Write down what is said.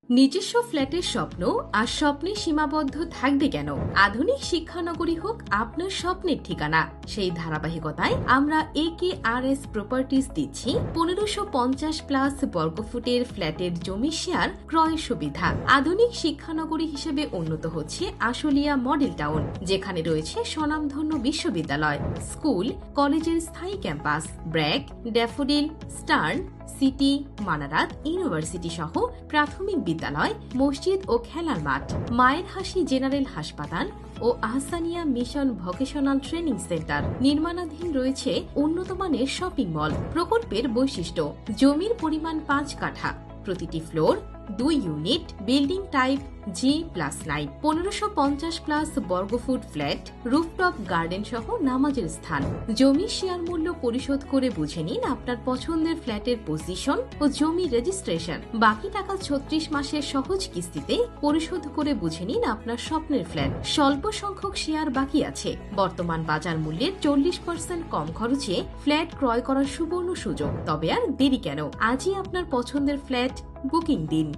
নিজস্ব ফ্ল্যাটের স্বপ্ন আর স্বপ্নে সীমাবদ্ধ থাকবে কেন? আধুনিক শিক্ষানগরী হোক আপনার স্বপ্নের ঠিকানা। সেই ধারাবাহিকতায় আমরা AKRS প্রপার্টিজ দিচ্ছি 1550+ বর্গফুটের ফ্ল্যাটের জমি শেয়ার ক্রয় সুবিধা। আধুনিক শিক্ষানগরী হিসেবে উন্নত হচ্ছে আশুলিয়া মডেল টাউন, যেখানে রয়েছে স্বনামধন্য বিশ্ববিদ্যালয়, স্কুল, কলেজের স্থায়ী campus, BRAC, daffodil, stern, city, Manarat university সহ প্রাথমিক বিদ্যালয়, মসজিদ ও খেলার মাঠ, মায়ের হাসি জেনারেল হাসপাতাল ও Ahsania mission vocational training centre. নির্মাণাধীন রয়েছে উন্নত মানের শপিং মল। প্রকল্পের বৈশিষ্ট্য: জমির পরিমাণ 5 কাঠা, প্রতিটি floor 2 unit, building type G+9, 1550+ বর্গফুট ফ্ল্যাট, রুফটপ গার্ডেন সহ নামাজের স্থান। জমির শেয়ার মূল্য পরিশোধ করে বুঝে নিন আপনার পছন্দের ফ্ল্যাটের পজিশন ও জমি রেজিস্ট্রেশন। বাকি টাকা 36 মাসের সহজ কিস্তিতে পরিশোধ করে বুঝে নিন আপনার স্বপ্নের ফ্ল্যাট। স্বল্প সংখ্যক শেয়ার বাকি আছে। বর্তমান বাজার মূল্যের 40% কম খরচে ফ্ল্যাট ক্রয় করার সুবর্ণ সুযোগ। তবে আর দেরি কেন? আজই আপনার পছন্দের ফ্ল্যাট বুকিং দিন।